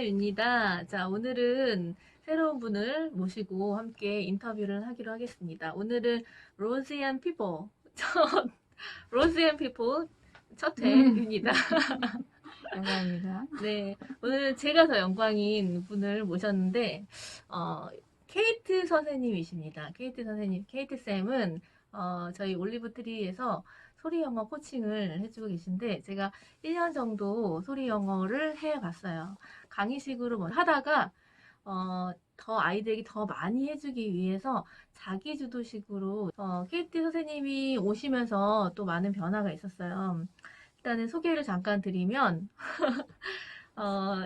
안녕하세요, 윤니다. 자, 오늘은 새로운 분을 모시고 함께 인터뷰를 하기로 하겠습니다. 오늘은 로즈앤 피포, 로즈앤 피포 첫 회입니다. 영광입니다. 네, 오늘 제가 더 영광인 분을 모셨는데, 케이트 선생님이십니다. 케이트 선생님, 케이트 쌤은, 저희 올리브트리에서 소리 영어 코칭을 해주고 계신데, 제가 1년 정도 소리 영어를 해봤어요. 강의식으로 뭐 하다가, 더 아이들에게 더 많이 해주기 위해서 자기주도식으로, 케이트 선생님이 오시면서 또 많은 변화가 있었어요. 일단은 소개를 잠깐 드리면,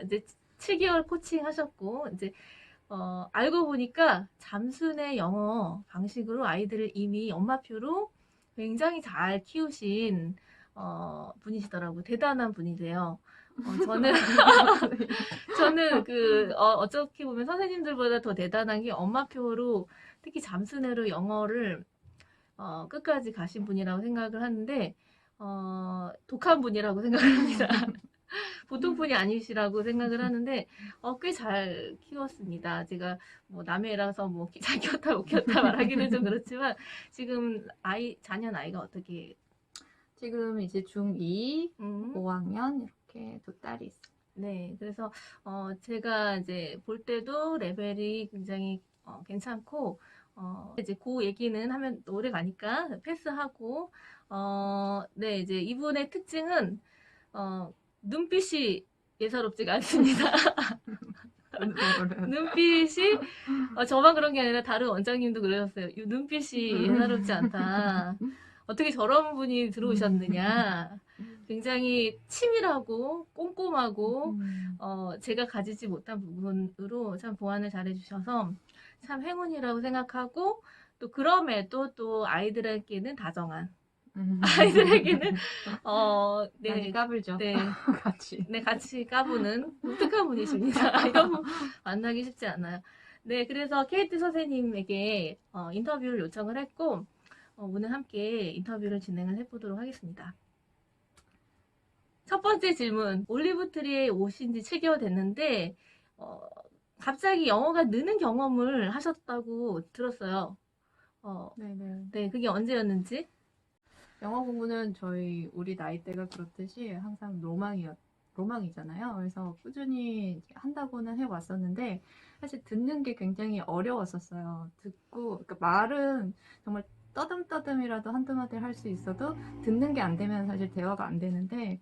이제 7개월 코칭 하셨고, 이제, 알고 보니까 잠수의 영어 방식으로 아이들을 이미 엄마표로 굉장히 잘 키우신, 분이시더라고요. 대단한 분이세요. 저는, 어떻게 보면 선생님들보다 더 대단한 게 엄마표로, 특히 잠수내로 영어를, 끝까지 가신 분이라고 생각을 하는데, 독한 분이라고 생각을 합니다. 보통 분이 아니시라고 생각을 하는데 꽤 잘 키웠습니다. 제가 뭐 남의 애라서 뭐 잘 키웠다 못 키웠다 말하기는 좀 그렇지만 지금 자녀 나이가 어떻게? 지금 이제 중2, 음, 5학년 이렇게 두 딸이 있어요. 네, 그래서 제가 이제 볼 때도 레벨이 굉장히 괜찮고 이제 그 얘기는 하면 오래 가니까 패스하고 네, 이제 이분의 특징은 눈빛이 예사롭지가 않습니다. 눈빛이 저만 그런 게 아니라 다른 원장님도 그러셨어요. 이 눈빛이 예사롭지 않다. 어떻게 저런 분이 들어오셨느냐. 굉장히 치밀하고 꼼꼼하고 제가 가지지 못한 부분으로 참 보완을 잘해주셔서 참 행운이라고 생각하고 또 그럼에도 또 아이들에게는 다정한 아이들에게는 네, 많이 까불죠. 네, 같이. 네, 같이 까부는 독특한 분이십니다. 이런 분 만나기 쉽지 않아요. 네, 그래서 케이트 선생님에게 인터뷰를 요청을 했고, 오늘 함께 인터뷰를 진행을 해보도록 하겠습니다. 첫 번째 질문, 올리브트리에 오신 지 7개월 됐는데, 갑자기 영어가 느는 경험을 하셨다고 들었어요. 네네. 네, 그게 언제였는지? 영어 공부는 우리 나이대가 그렇듯이 항상 로망이잖아요. 그래서 꾸준히 이제 한다고는 해왔었는데, 사실 듣는 게 굉장히 어려웠었어요. 그러니까 말은 정말 떠듬떠듬이라도 한두 마디 할 수 있어도 듣는 게 안 되면 사실 대화가 안 되는데,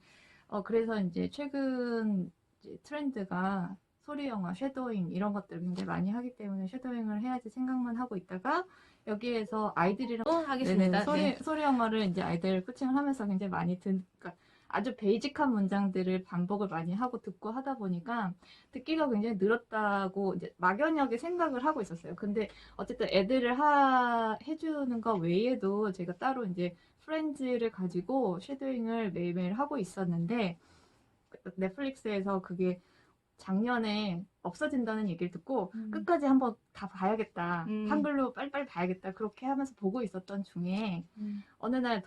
그래서 이제 최근 이제 트렌드가 소리 영화, 쉐도잉 이런 것들 굉장히 많이 하기 때문에 쉐도잉을 해야지 생각만 하고 있다가 여기에서 아이들이랑 하겠습니다. 네. 소리 영화를 이제 아이들 코칭을 하면서 굉장히 많이 그러니까 아주 베이직한 문장들을 반복을 많이 하고 듣고 하다 보니까 듣기가 굉장히 늘었다고 이제 막연하게 생각을 하고 있었어요. 근데 어쨌든 애들을 해주는 거 외에도 제가 따로 이제 프렌즈를 가지고 쉐도잉을 매일매일 하고 있었는데 넷플릭스에서 그게 작년에 없어진다는 얘기를 듣고 끝까지 한번 다 봐야겠다. 한글로 빨리빨리 봐야겠다. 그렇게 하면서 보고 있었던 중에 어느 날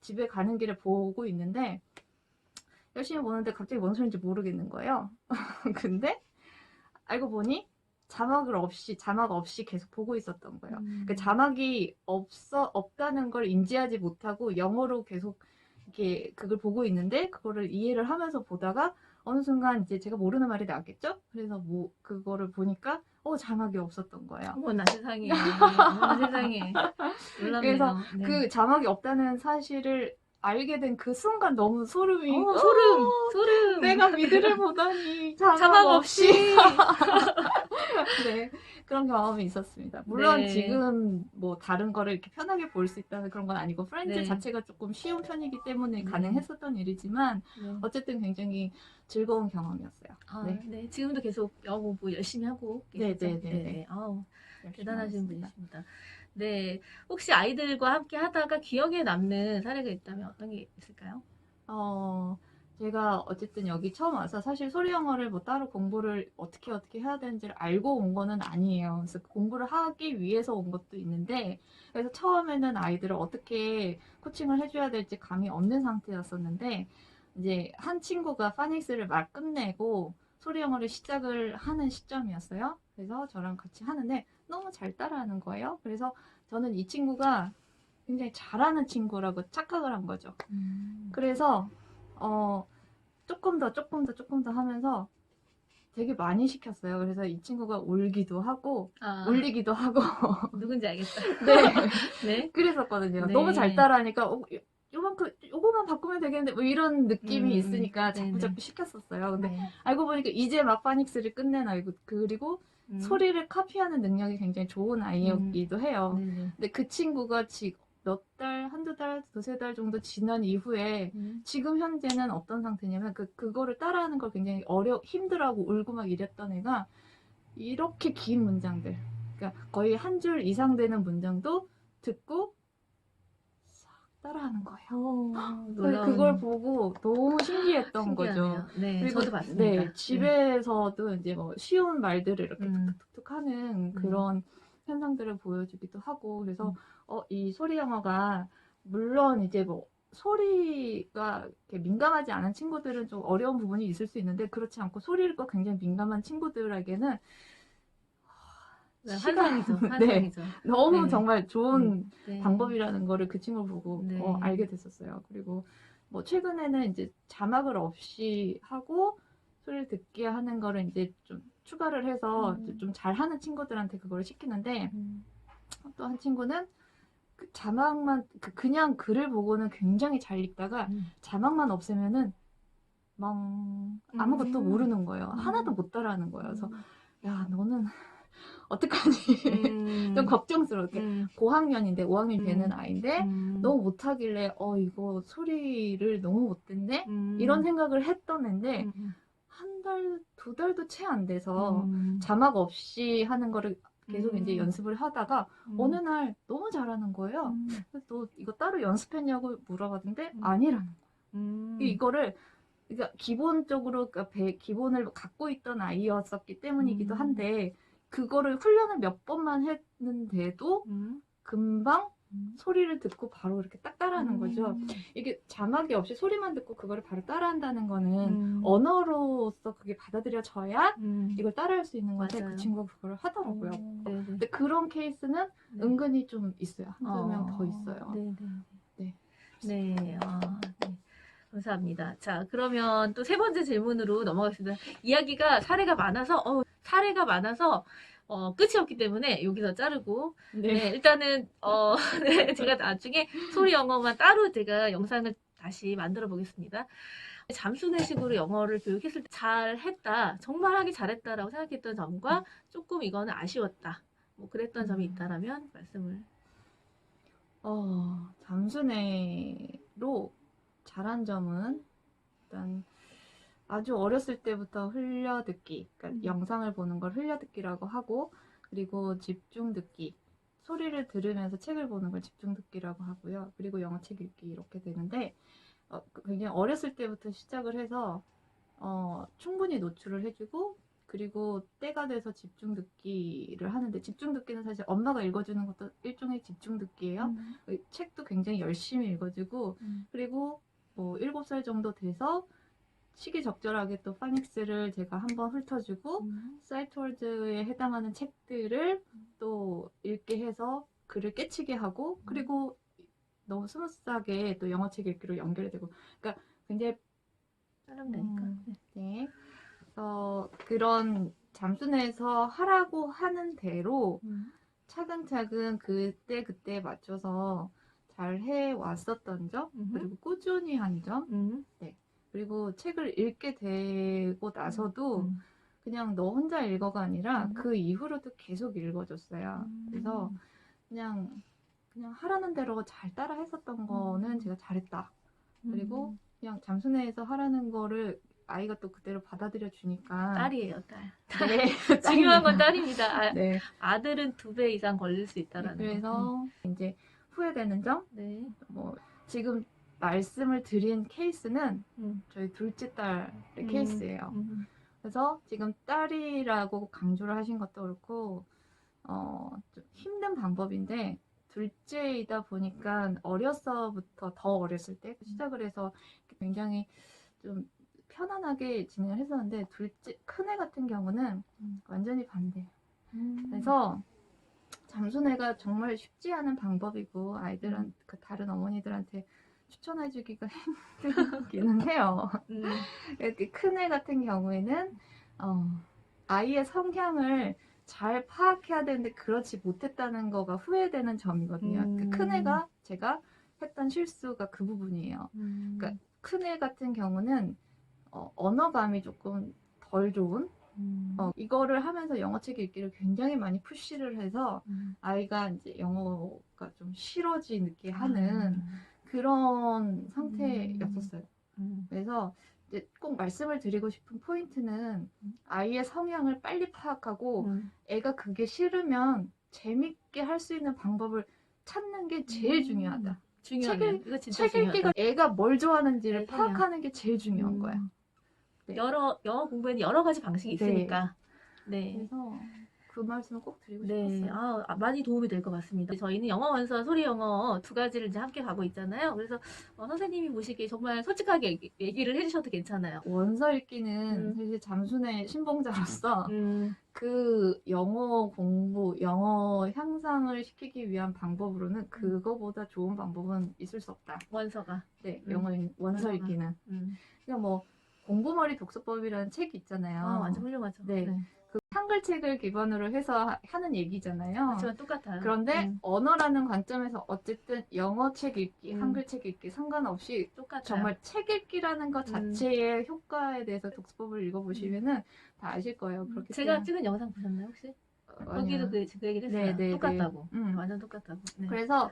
집에 가는 길에 보고 있는데 열심히 보는데 갑자기 뭔 소리인지 모르겠는 거예요. 근데 알고 보니 자막 없이 계속 보고 있었던 거예요. 그 자막이 없다는 걸 인지하지 못하고 영어로 계속 이렇게 그걸 보고 있는데 그거를 이해를 하면서 보다가 어느 순간 이제 제가 모르는 말이 나왔겠죠? 그래서 그거를 보니까 자막이 없었던 거예요. 어머나 세상에. 어머나 세상에. 놀랍네요. 그래서 네. 그 자막이 없다는 사실을 알게 된 그 순간 너무 소름이 소름. 내가 미드를 보다니 자막 없이. 네, 그런 경험이 있었습니다. 물론 네. 지금 뭐 다른 거를 이렇게 편하게 볼 수 있다는 그런 건 아니고 프렌즈 네. 자체가 조금 쉬운 편이기 때문에 가능했었던 일이지만 네. 어쨌든 굉장히 즐거운 경험이었어요. 네. 네. 지금도 계속 영어 공부 열심히 하고 계시죠? 네. 아우, 대단하신 분이십니다. 네. 혹시 아이들과 함께 하다가 기억에 남는 사례가 있다면 어떤 게 있을까요? 제가 어쨌든 여기 처음 와서 사실 소리 영어를 뭐 따로 공부를 어떻게 해야 되는지를 알고 온 거는 아니에요. 그래서 공부를 하기 위해서 온 것도 있는데, 그래서 처음에는 아이들을 어떻게 코칭을 해줘야 될지 감이 없는 상태였었는데, 이제 한 친구가 파닉스를 막 끝내고 소리 영어를 시작을 하는 시점이었어요. 그래서 저랑 같이 하는데 너무 잘 따라하는 거예요. 그래서 저는 이 친구가 굉장히 잘하는 친구라고 착각을 한 거죠. 그래서 조금 더 하면서 되게 많이 시켰어요. 그래서 이 친구가 울기도 하고 울리기도 하고 누군지 알겠다. 네. 네. 그랬었거든요. 네. 너무 잘 따라하니까 요거만 바꾸면 되겠는데 뭐 이런 느낌이 있으니까 네네. 자꾸 시켰었어요. 근데 네. 알고 보니까 이제 막 파닉스를 끝낸 아이고 그리고 소리를 카피하는 능력이 굉장히 좋은 아이였기도 해요. 네네. 근데 그 친구가 지금 몇 달, 한두 달, 두세 달 정도 지난 이후에 지금 현재는 어떤 상태냐면 그거를 따라하는 걸 굉장히 힘들어하고 울고 막 이랬던 애가 이렇게 긴 문장들, 그러니까 거의 한 줄 이상 되는 문장도 듣고 싹 따라하는 거예요. 놀라운. 그걸 보고 너무 신기했던 거죠. 신기하네요. 네, 그리고 저도 봤습니다. 네, 집에서도 이제 뭐 쉬운 말들을 이렇게 툭툭툭 하는 그런 현상들을 보여주기도 하고, 그래서 이 소리 영어가 물론 이제 뭐 소리가 이렇게 민감하지 않은 친구들은 좀 어려운 부분이 있을 수 있는데 그렇지 않고 소리가 굉장히 민감한 친구들에게는 환상이죠. 네. 환상이죠. 너무 네. 정말 좋은 네. 방법이라는 거를 그 친구를 보고 네. 알게 됐었어요. 그리고 뭐 최근에는 이제 자막을 없이 하고 소리를 듣게 하는 거를 이제 좀 추가를 해서 좀 잘하는 친구들한테 그걸 시키는데 또 한 친구는 그 자막만 그냥 글을 보고는 굉장히 잘 읽다가 자막만 없애면은 멍 아무것도 모르는 거예요. 하나도 못 따라하는 거예요. 그래서 야 너는 어떡하니 좀 걱정스럽게 고학년인데 5학년 되는 아이인데 너무 못하길래 이거 소리를 너무 못듣네 이런 생각을 했던 애인데 한 달, 두 달도 채 안 돼서 자막 없이 하는 거를 계속 이제 연습을 하다가 어느 날 너무 잘하는 거예요. 그래서 너 이거 따로 연습했냐고 물어봤는데 아니라는 거예요. 이거를 그러니까 기본적으로 기본을 갖고 있던 아이였었기 때문이기도 한데 그거를 훈련을 몇 번만 했는데도 금방 소리를 듣고 바로 이렇게 딱 따라하는 거죠. 이게 자막이 없이 소리만 듣고 그거를 바로 따라한다는 거는 언어로서 그게 받아들여져야 이걸 따라할 수 있는 건데 맞아요. 그 친구가 그걸 하더라고요. 네네. 근데 그런 케이스는 은근히 좀 있어요. 한두 명 더 있어요. 네네. 네. 네. 네. 감사합니다. 자, 그러면 또 세 번째 질문으로 넘어가겠습니다. 이야기가 사례가 많아서 끝이 없기 때문에 여기서 자르고 네, 일단은 네, 제가 나중에 소리 영어만 따로 제가 영상을 다시 만들어 보겠습니다. 잠수내식으로 영어를 교육했을 때 잘했다, 정말 하기 잘했다라고 생각했던 점과 조금 이거는 아쉬웠다, 뭐 그랬던 점이 있다라면 말씀을. 잠수내로 잘한 점은 일단 아주 어렸을 때부터 흘려듣기, 그러니까 영상을 보는 걸 흘려듣기라고 하고, 그리고 집중듣기, 소리를 들으면서 책을 보는 걸 집중듣기라고 하고요. 그리고 영어책 읽기 이렇게 되는데 굉장히 어렸을 때부터 시작을 해서 충분히 노출을 해주고 그리고 때가 돼서 집중듣기를 하는데 집중듣기는 사실 엄마가 읽어주는 것도 일종의 집중듣기예요. 책도 굉장히 열심히 읽어주고 그리고 뭐 7살 정도 돼서 시기적절하게 또 파닉스를 제가 한번 훑어주고 사이트월드에 해당하는 책들을 또 읽게 해서 글을 깨치게 하고 그리고 너무 스무스하게 또 영어책 읽기로 연결이 되고 그러니까 굉장히 따르면 되니까. 네. 그런 잠수내에서 하라고 하는 대로 차근차근 그때 맞춰서 잘 해왔었던 점 그리고 꾸준히 한 점 네. 그리고 책을 읽게 되고 나서도 그냥 너 혼자 읽어가 아니라 그 이후로도 계속 읽어줬어요. 그래서 그냥 하라는 대로 잘 따라 했었던 거는 제가 잘했다. 그리고 그냥 잠수내에서 하라는 거를 아이가 또 그대로 받아들여 주니까 딸이에요, 딸. 네, 중요한 건 딸입니다. 네. 아들은 2배 이상 걸릴 수 있다라는 그래서 이제 후회되는 점, 네. 뭐 지금 말씀을 드린 케이스는 저희 둘째 딸의 케이스예요. 그래서 지금 딸이라고 강조를 하신 것도 그렇고 좀 힘든 방법인데 둘째이다 보니까 어려서부터 더 어렸을 때 시작을 해서 굉장히 좀 편안하게 진행을 했었는데 둘째 큰애 같은 경우는 완전히 반대예요. 음. 그래서 잠수내가 정말 쉽지 않은 방법이고 아이들한 그 다른 어머니들한테 추천해주기가 힘들기는 해요. 이렇게 큰애 같은 경우에는 아이의 성향을 잘 파악해야 되는데 그렇지 못했다는 거가 후회되는 점이거든요. 큰애가 제가 했던 실수가 그 부분이에요. 그러니까 큰애 같은 경우는 언어감이 조금 덜 좋은 이거를 하면서 영어책 읽기를 굉장히 많이 푸시를 해서 아이가 이제 영어가 좀 싫어지게 하는 그런 상태였었어요. 그래서 이제 꼭 말씀을 드리고 싶은 포인트는 아이의 성향을 빨리 파악하고 애가 그게 싫으면 재밌게 할 수 있는 방법을 찾는 게 제일 중요하다. 중요해요. 이거 진짜 책 읽기가 중요하다. 애가 뭘 좋아하는지를 내 성향. 파악하는 게 제일 중요한 거야. 네. 영어 공부에는 여러 가지 방식이 네. 있으니까. 네. 그래서 그 말씀을 꼭 드리고 네, 싶었어요. 많이 도움이 될 것 같습니다. 저희는 영어 원서와 소리 영어 두 가지를 이제 함께 가고 있잖아요. 그래서 선생님이 보시기에 정말 솔직하게 얘기를 해주셔도 괜찮아요. 원서 읽기는 사실 잠수내 신봉자로서 음, 그 영어 공부, 영어 향상을 시키기 위한 방법으로는 그거보다 좋은 방법은 있을 수 없다. 원서가. 네, 영어 원서 원서가. 읽기는. 그냥 뭐 공부머리 독서법이라는 책이 있잖아요. 완전 훌륭하죠. 네. 그 한글책을 기반으로 해서 하는 얘기잖아요. 그렇지만 똑같아요. 그런데 언어라는 관점에서 어쨌든 영어 책 읽기, 한글책 읽기 상관없이 똑같아요. 정말 책 읽기라는 것 자체의 효과에 대해서 독서법을 읽어보시면은 다 아실 거예요. 그렇기 제가 때문에. 찍은 영상 보셨나요 혹시? 아니요. 거기도 그 얘기를 했어요. 네, 똑같다고. 네. 완전 똑같다고. 네. 그래서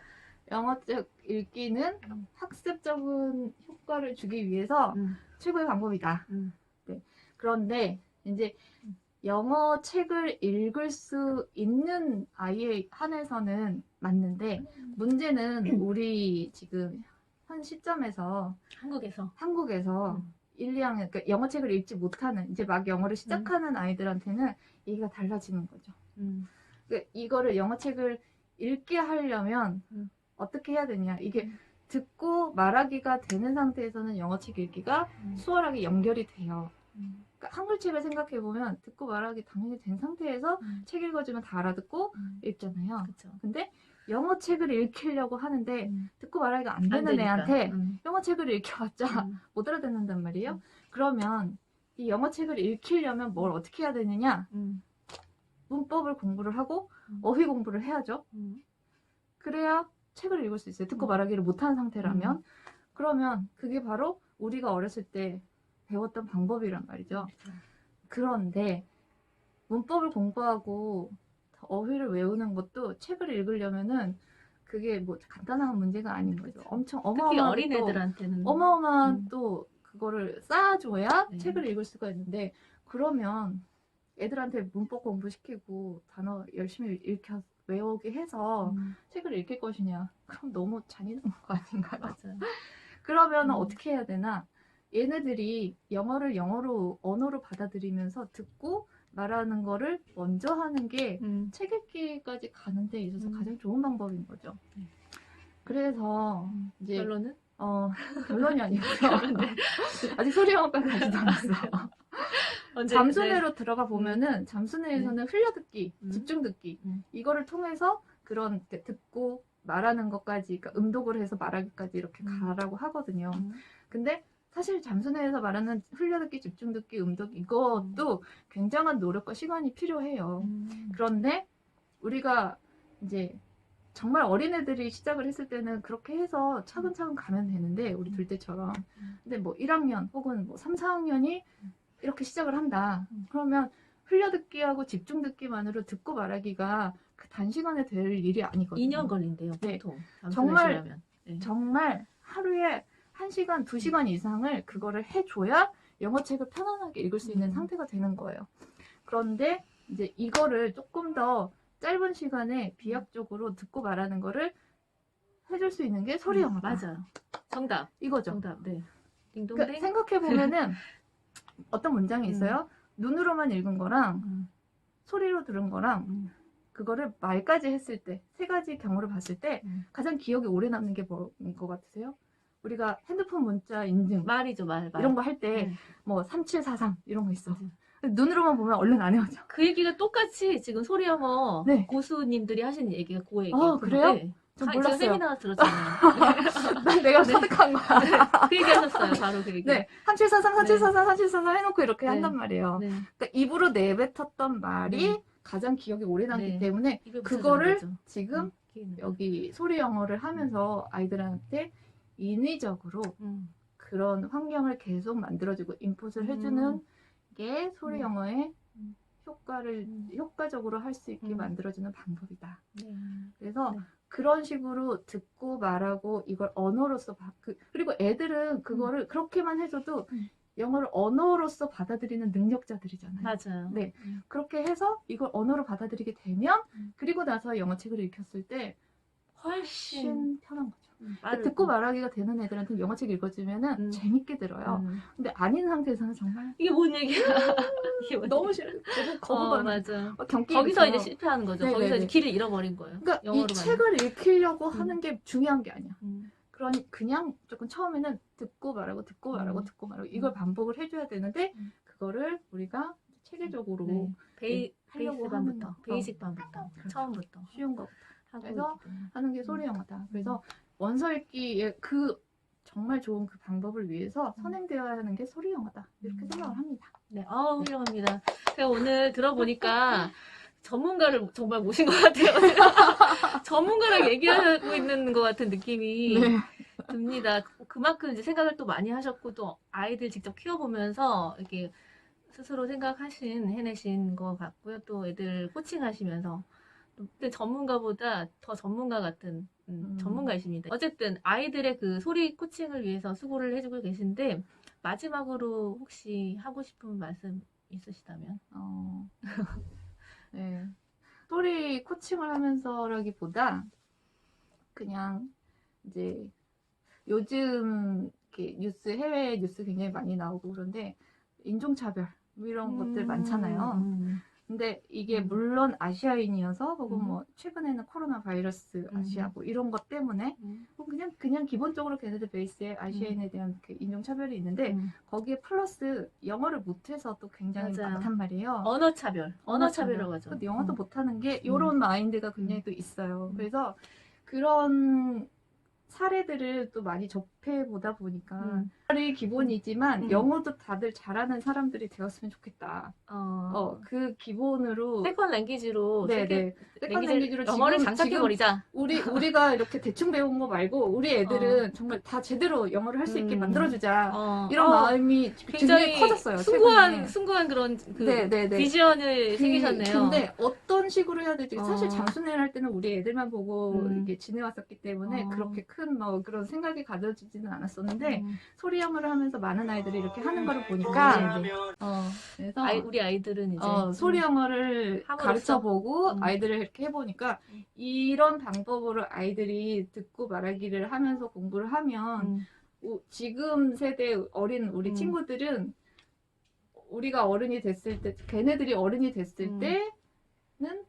영어책 읽기는 학습적인 효과를 주기 위해서 최고의 방법이다. 네. 그런데 이제 영어 책을 읽을 수 있는 아이에 한해서는 맞는데 문제는 우리 지금 현 시점에서 한국에서 1, 2학년 그러니까 영어 책을 읽지 못하는 이제 막 영어를 시작하는 아이들한테는 얘기가 달라지는 거죠. 그러니까 이거를 영어 책을 읽게 하려면 어떻게 해야 되냐 이게 듣고 말하기가 되는 상태에서는 영어 책 읽기가 수월하게 연결이 돼요. 그러니까 한글책을 생각해보면 듣고 말하기 당연히 된 상태에서 책 읽어주면 다 알아듣고 읽잖아요. 그쵸. 근데 영어 책을 읽히려고 하는데 듣고 말하기가 안 되는 되니까. 애한테 영어 책을 읽혀봤자 못 알아듣는단 말이에요. 그러면 이 영어 책을 읽히려면 뭘 어떻게 해야 되느냐? 문법을 공부를 하고 어휘 공부를 해야죠. 그래야 책을 읽을 수 있어요. 듣고 말하기를 못하는 상태라면. 그러면 그게 바로 우리가 어렸을 때 배웠던 방법이란 말이죠. 그런데 문법을 공부하고 어휘를 외우는 것도 책을 읽으려면은 그게 뭐 간단한 문제가 아닌 거죠. 엄청 특히 어마어마한 어린애들한테는 어마어마한 또 그거를 쌓아줘야 네. 책을 읽을 수가 있는데 그러면 애들한테 문법 공부시키고 단어 열심히 외우게 해서 책을 읽힐 것이냐? 그럼 너무 잔인한 거 아닌가요? 맞아요. 그러면 어떻게 해야 되나? 얘네들이 영어를 언어로 받아들이면서 듣고 말하는 거를 먼저 하는 게 책 읽기까지 가는 데 있어서 가장 좋은 방법인 거죠. 그래서 이제 결론은? 결론이 아니고요. 아직 소리 영어까지 가지도 않았어요. 잠수내로 들어가 보면은 잠수내에서는 흘려듣기, 집중듣기 이거를 통해서 그런 듣고 말하는 것까지 그러니까 음독을 해서 말하기까지 이렇게 가라고 하거든요. 근데 사실 잠수내에서 말하는 흘려듣기, 집중듣기, 음독 이것도 굉장한 노력과 시간이 필요해요. 그런데 우리가 이제 정말 어린애들이 시작을 했을 때는 그렇게 해서 차근차근 가면 되는데 우리 둘째처럼 근데 뭐 1학년 혹은 뭐 3, 4학년이 이렇게 시작을 한다. 그러면 흘려듣기하고 집중듣기만으로 듣고 말하기가 그 단시간에 될 일이 아니거든요. 2년 걸린대요, 네. 보통. 정말 네. 정말 하루에 1시간, 2시간 이상을 그거를 해줘야 영어책을 편안하게 읽을 수 있는 상태가 되는 거예요. 그런데 이제 이거를 조금 더 짧은 시간에 비약적으로 듣고 말하는 거를 해줄 수 있는 게 소리 영어다. 맞아요. 정답. 이거죠. 정답. 네. 딩동댕. 그러니까 생각해보면은 어떤 문장이 있어요. 눈으로만 읽은 거랑 소리로 들은 거랑 그거를 말까지 했을 때 세 가지 경우를 봤을 때 가장 기억에 오래 남는 게 뭐인 것 같으세요? 우리가 핸드폰 문자 인증 말이죠, 말. 이런 거 할 때 뭐 3743 이런 거 있어. 눈으로만 보면 얼른 안 외워져. 그 얘기가 똑같이 지금 소리 영어 네. 고수님들이 하시는 얘기가 그 얘기예요. 그래요? 네. 전 지금 몰랐어요. 세미나 들었잖아요. 난 내가 네. 터득한 거야. 네, 그 얘기 하셨어요. 바로 그 얘기. 네. 3743, 3743, 3743 해놓고 이렇게 네. 한단 말이에요. 네. 그러니까 입으로 내뱉었던 말이 네. 가장 기억에 오래 남기 네. 때문에 입에 그거를 붙여주는 거죠. 지금 기억이 나요. 여기 소리 영어를 하면서 아이들한테 인위적으로 그런 환경을 계속 만들어주고 인풋을 해주는 게 소리 영어의 효과를 효과적으로 할 수 있게 만들어주는 방법이다. 네. 그래서 네. 그런 식으로 듣고 말하고 이걸 언어로서 그리고 애들은 그거를 그렇게만 해줘도 영어를 언어로서 받아들이는 능력자들이잖아요. 맞아요. 네. 그렇게 해서 이걸 언어로 받아들이게 되면 그리고 나서 영어 책을 읽혔을 때 훨씬 편한 거죠. 듣고 말하기가 되는 애들한테 영어책 읽어주면은 재밌게 들어요. 근데 아닌 상태에서는 정말 이게 뭔 얘기야? 이게 뭔 너무 싫어. 너무 거부감. 맞아. 경기 거기서 이제 실패하는 거죠. 네네네. 거기서 이제 길을 잃어버린 거예요. 그러니까 이 영어로만. 책을 읽히려고 하는 게 중요한 게 아니야. 그러니 그냥 조금 처음에는 듣고 말하고 듣고 말하고 듣고 말하고 이걸 반복을 해줘야 되는데 그거를 우리가 체계적으로 하려고 하는 거. 베이직 반부터 처음부터 쉬운 거부터 하고 그래서 있기 때문에. 하는 게 소리 영어다. 그래서 원서 읽기의 그 정말 좋은 그 방법을 위해서 선행되어야 하는 게 소리 영어다. 이렇게 생각을 합니다. 네, 훌륭합니다. 제가 오늘 들어보니까 전문가를 정말 모신 것 같아요. 전문가랑 얘기하고 있는 것 같은 느낌이 듭니다. 그만큼 이제 생각을 또 많이 하셨고 또 아이들 직접 키워보면서 이렇게 스스로 해내신 것 같고요. 또 애들 코칭하시면서 또 전문가보다 더 전문가 같은 전문가이십니다. 어쨌든 아이들의 그 소리 코칭을 위해서 수고를 해주고 계신데 마지막으로 혹시 하고 싶은 말씀 있으시다면? 네. 소리 코칭을 하면서라기보다 그냥 이제 요즘 이렇게 해외 뉴스 굉장히 많이 나오고 그런데 인종차별 뭐 이런 것들 많잖아요. 근데 이게 물론 아시아인이어서 혹은 뭐 최근에는 코로나 바이러스 아시아 뭐 이런 것 때문에 그냥 기본적으로 걔네들 베이스에 아시아인에 대한 그 인종차별이 있는데 거기에 플러스 영어를 못해서 또 굉장히 맞아요. 많단 말이에요. 언어차별이라고 하죠. 근데 영어도 못하는 게 이런 마인드가 굉장히 또 있어요. 그래서 그런 사례들을 또 많이 접해보다 보니까 말이 기본이지만 영어도 다들 잘하는 사람들이 되었으면 좋겠다. 그 기본으로 세컨 랭귀지로 세컨 랭귀지로 영어를 장착해버리자. 우리가 이렇게 대충 배운 거 말고 우리 애들은 정말 다 제대로 영어를 할 수 있게 만들어주자. 이런 마음이 굉장히 커졌어요. 숭고한 그런 네. 비전을 생기셨네요. 근데 어떤 식으로 해야 될지 사실 장순애를 할 때는 우리 애들만 보고 이렇게 지내왔었기 때문에 그렇게 큰 뭐 그런 생각이 가져지지는 않았었는데 소리 영어를 하면서 많은 아이들이 이렇게 하는 거를 보니까 그래서 우리 아이들은 이제 소리 영어를 함으로써? 가르쳐보고 아이들을 이렇게 해보니까 이런 방법으로 아이들이 듣고 말하기를 하면서 공부를 하면 지금 세대 어린 우리 친구들은 우리가 어른이 됐을 때 걔네들이 어른이 됐을 때는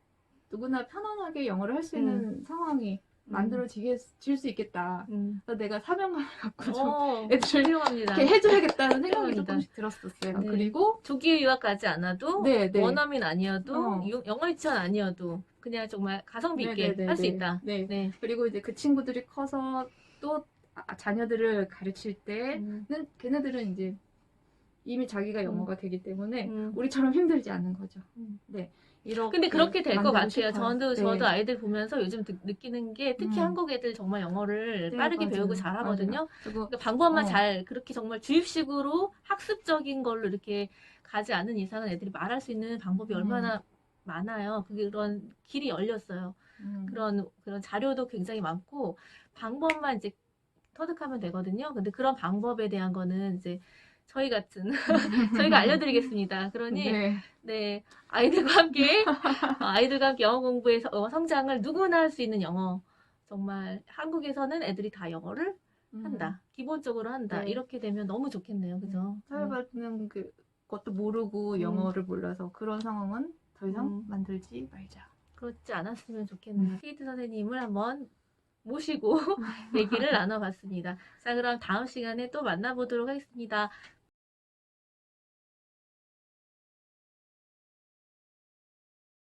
누구나 편안하게 영어를 할 수 있는 상황이 만들어질 수 있겠다. 그래서 내가 사명감을 갖고 좀 애들을 훌륭합니다. 이렇게 해줘야겠다는 생각이 훌륭합니다. 조금씩 들었었어요. 네. 그리고 조기 유학 가지 않아도 네. 원어민 아니어도 영어 유치원 아니어도 그냥 정말 가성비 있게 할 수 있다. 네. 그리고 이제 그 친구들이 커서 또 자녀들을 가르칠 때는 걔네들은 이제 이미 자기가 영어가 되기 때문에 우리처럼 힘들지 않는 거죠. 네. 근데 그렇게 될 것 같아요. 싶어요. 저도 아이들 보면서 요즘 느끼는 게 특히 한국 애들 정말 영어를 빠르게 배우고 잘하거든요. 그러니까 방법만 잘 그렇게 정말 주입식으로 학습적인 걸로 이렇게 가지 않는 이상은 애들이 말할 수 있는 방법이 얼마나 많아요. 그런 길이 열렸어요. 그런 자료도 굉장히 많고 방법만 이제 터득하면 되거든요. 근데 그런 방법에 대한 거는 이제 저희가 알려드리겠습니다. 그러니 아이들과 함께 영어 공부에서 성장을 누구나 할 수 있는 영어. 정말 한국에서는 애들이 다 영어를 한다. 기본적으로 한다. 이렇게 되면 너무 좋겠네요. 그죠? 사회받는 것도 모르고 영어를 몰라서 그런 상황은 더 이상 만들지 말자. 그렇지 않았으면 좋겠네요. 케이트 선생님을 한번 모시고 얘기를 나눠봤습니다. 자, 그럼 다음 시간에 또 만나보도록 하겠습니다.